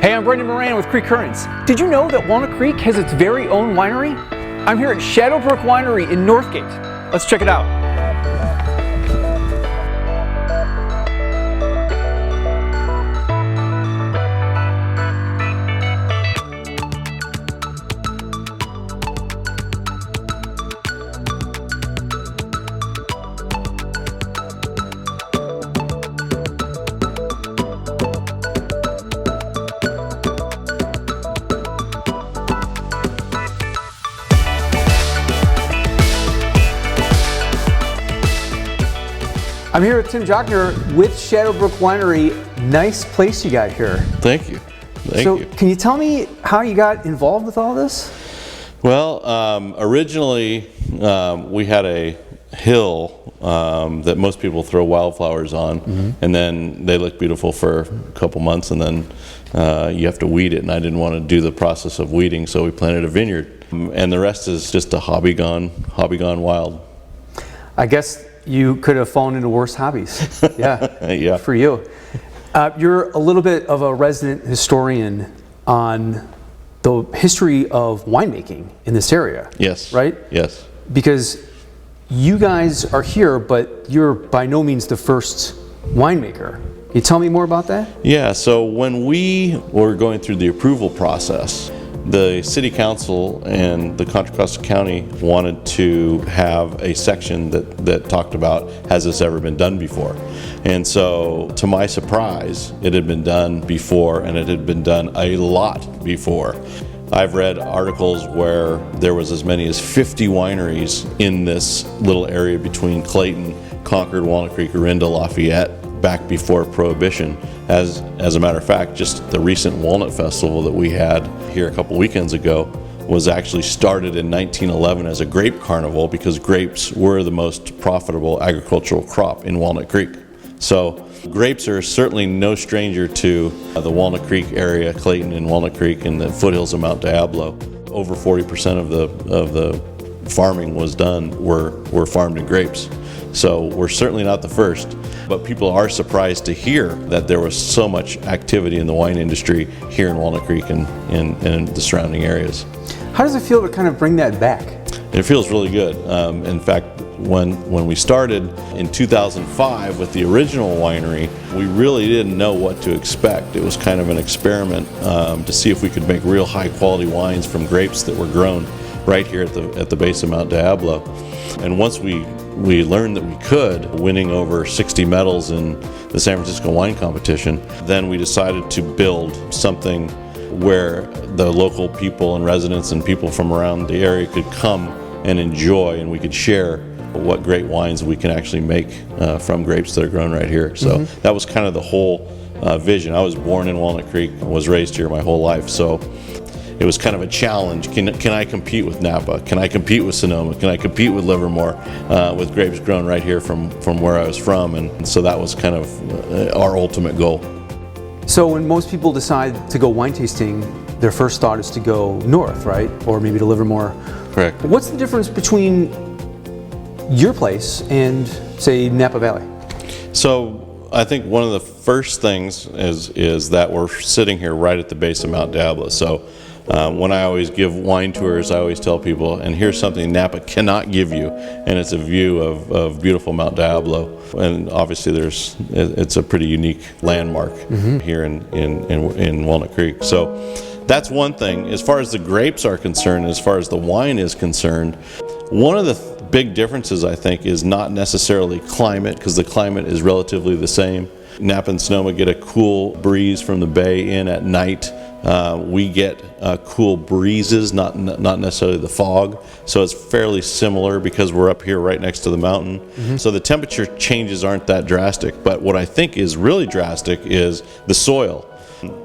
Hey, I'm Brendan Moran with Creek Currents. Did you know that Walnut Creek has its very own winery? I'm here at Shadow Brook Winery in Northgate. Let's check it out. I'm here with Tim Jochner with Shadowbrook Winery. Nice place you got here. Thank you. Thank you. Can you tell me how you got involved with all this? Well, originally we had a hill that most people throw wildflowers on, and then they look beautiful for a couple months, and then you have to weed it, and I didn't want to do the process of weeding, so we planted a vineyard, and the rest is just a hobby gone wild. I guess you could have fallen into worse hobbies. Yeah, yeah. For you. You're a little bit of a resident historian on the history of winemaking in this area. Yes. Right? Yes. Because you guys are here, but you're by no means the first winemaker. Can you tell me more about that? Yeah, so when we were going through the approval process, the City Council and the Contra Costa County wanted to have a section that talked about, has this ever been done before? And so, to my surprise, it had been done before, and it had been done a lot before. I've read articles where there was as many as 50 wineries in this little area between Clayton, Concord, Walnut Creek, Orinda, Lafayette, back before Prohibition. As a matter of fact, just the recent Walnut Festival that we had here a couple weekends ago was actually started in 1911 as a grape carnival because grapes were the most profitable agricultural crop in Walnut Creek. So grapes are certainly no stranger to the Walnut Creek area, Clayton and Walnut Creek and the foothills of Mount Diablo. Over 40% of the farming was done were farmed in grapes. So we're certainly not the first, but people are surprised to hear that there was so much activity in the wine industry here in Walnut Creek and the surrounding areas. How does it feel to kind of bring that back? It feels really good. In fact, when we started in 2005 with the original winery, we really didn't know what to expect. It was kind of an experiment to see if we could make real high quality wines from grapes that were grown right here at the base of Mount Diablo. And once we learned that we could, winning over 60 medals in the San Francisco Wine Competition, then we decided to build something where the local people and residents and people from around the area could come and enjoy, and we could share what great wines we can actually make from grapes that are grown right here. So that was kind of the whole vision. I was born in Walnut Creek, was raised here my whole life, so it was kind of a challenge. Can I compete with Napa? Can I compete with Sonoma? Can I compete with Livermore with grapes grown right here from where I was from? And so that was kind of our ultimate goal. So when most people decide to go wine tasting, their first thought is to go north, right? Or maybe to Livermore. Correct. What's the difference between your place and, say, Napa Valley? So I think one of the first things is that we're sitting here right at the base of Mount Diablo. So when I always give wine tours, I always tell people, and here's something Napa cannot give you, and it's a view of beautiful Mount Diablo. And obviously it's a pretty unique landmark here in Walnut Creek. So that's one thing. As far as the grapes are concerned, as far as the wine is concerned, one of the big differences, I think, is not necessarily climate, because the climate is relatively the same. Napa and Sonoma get a cool breeze from the bay in at night. We get cool breezes, not necessarily the fog. So it's fairly similar because we're up here right next to the mountain. So the temperature changes aren't that drastic. But what I think is really drastic is the soil.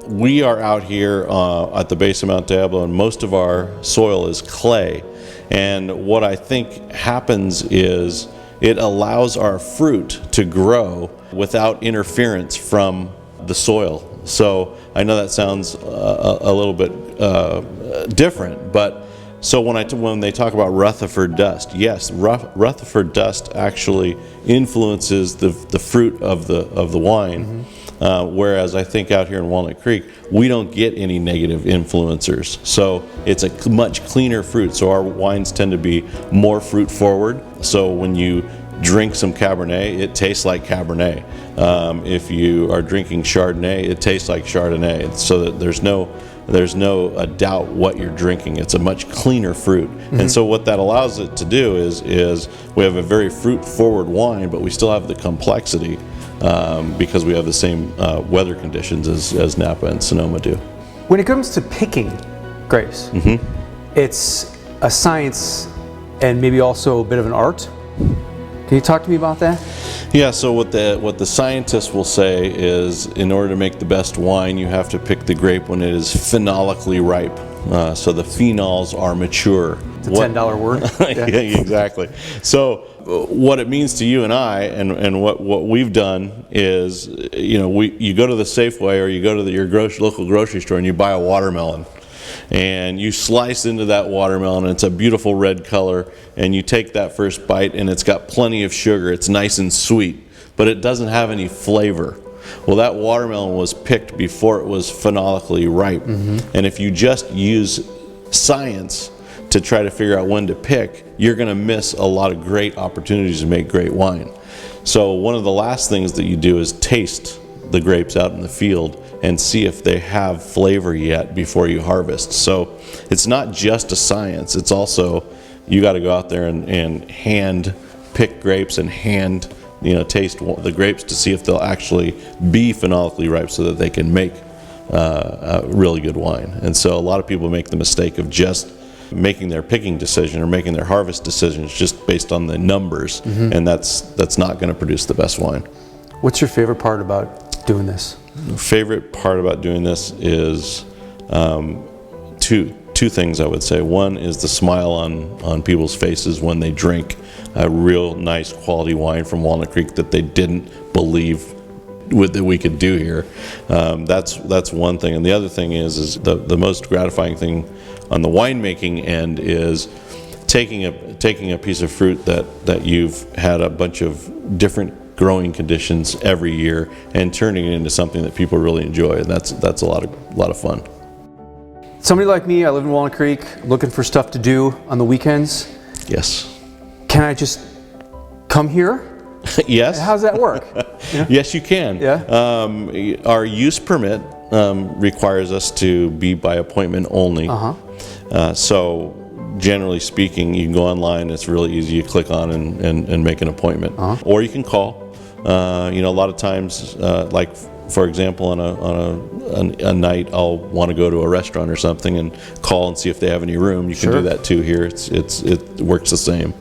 We are out here at the base of Mount Diablo, and most of our soil is clay. And what I think happens is it allows our fruit to grow without interference from the soil. So I know that sounds a little bit different, but so when they talk about Rutherford dust, yes, Rutherford dust actually influences the fruit of the wine. Whereas I think out here in Walnut Creek, we don't get any negative influencers. So it's a much cleaner fruit. So our wines tend to be more fruit forward. So when you drink some Cabernet, it tastes like Cabernet. If you are drinking Chardonnay, it tastes like Chardonnay. So that there's no doubt what you're drinking. It's a much cleaner fruit. And so what that allows it to do is we have a very fruit forward wine, but we still have the complexity because we have the same weather conditions as Napa and Sonoma do. When it comes to picking grapes, it's a science and maybe also a bit of an art. Can you talk to me about that? Yeah, so what the scientists will say is in order to make the best wine, you have to pick the grape when it is phenolically ripe. So the phenols are mature. It's a $10 word. Yeah, exactly. So what it means to you and I, and what we've done is, you go to the Safeway or you go to your local grocery store and you buy a watermelon. And you slice into that watermelon, and it's a beautiful red color, and you take that first bite and it's got plenty of sugar. It's nice and sweet, but it doesn't have any flavor. Well, that watermelon was picked before it was phenolically ripe. And if you just use science to try to figure out when to pick, you're going to miss a lot of great opportunities to make great wine. So one of the last things that you do is taste the grapes out in the field and see if they have flavor yet before you harvest. So it's not just a science, it's also you got to go out there and hand pick grapes and hand taste the grapes to see if they'll actually be phenolically ripe so that they can make a really good wine. And so a lot of people make the mistake of just making their picking decision or making their harvest decisions just based on the numbers, and that's not going to produce the best wine. What's your favorite part about doing this? Favorite part about doing this is two things I would say. One is the smile on people's faces when they drink a real nice quality wine from Walnut Creek that they didn't believe that we could do here. That's one thing. And the other thing is the most gratifying thing on the winemaking end is taking a piece of fruit that you've had a bunch of different growing conditions every year and turning it into something that people really enjoy, and that's a lot of fun. Somebody like me, I live in Walnut Creek, looking for stuff to do on the weekends. Yes. Can I just come here? Yes. How does that work? Yes, you can. Yeah. Our use permit requires us to be by appointment only. So generally speaking, you can go online. It's really easy. You click on and make an appointment, or you can call. A lot of times, like for example, on a night, I'll want to go to a restaurant or something and call and see if they have any room. You can do that too here. It works the same.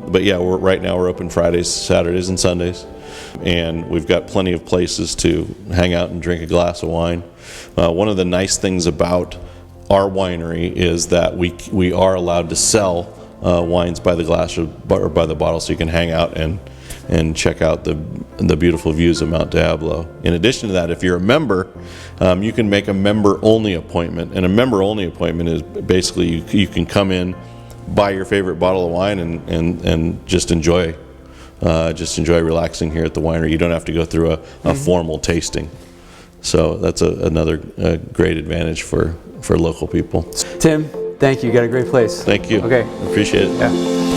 But yeah, right now we're open Fridays, Saturdays, and Sundays, and we've got plenty of places to hang out and drink a glass of wine. One of the nice things about our winery is that we are allowed to sell wines by the glass or by the bottle, so you can hang out and check out the beautiful views of Mount Diablo. In addition to that, if you're a member, you can make a member-only appointment, and a member-only appointment is basically you can come in, buy your favorite bottle of wine, and just enjoy relaxing here at the winery. You don't have to go through a formal tasting. So that's another great advantage for local people. Tim, thank you. You got a great place. Thank you. Okay. Appreciate it. Yeah.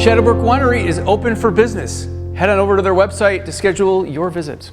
Shadowbrook Winery is open for business. Head on over to their website to schedule your visit.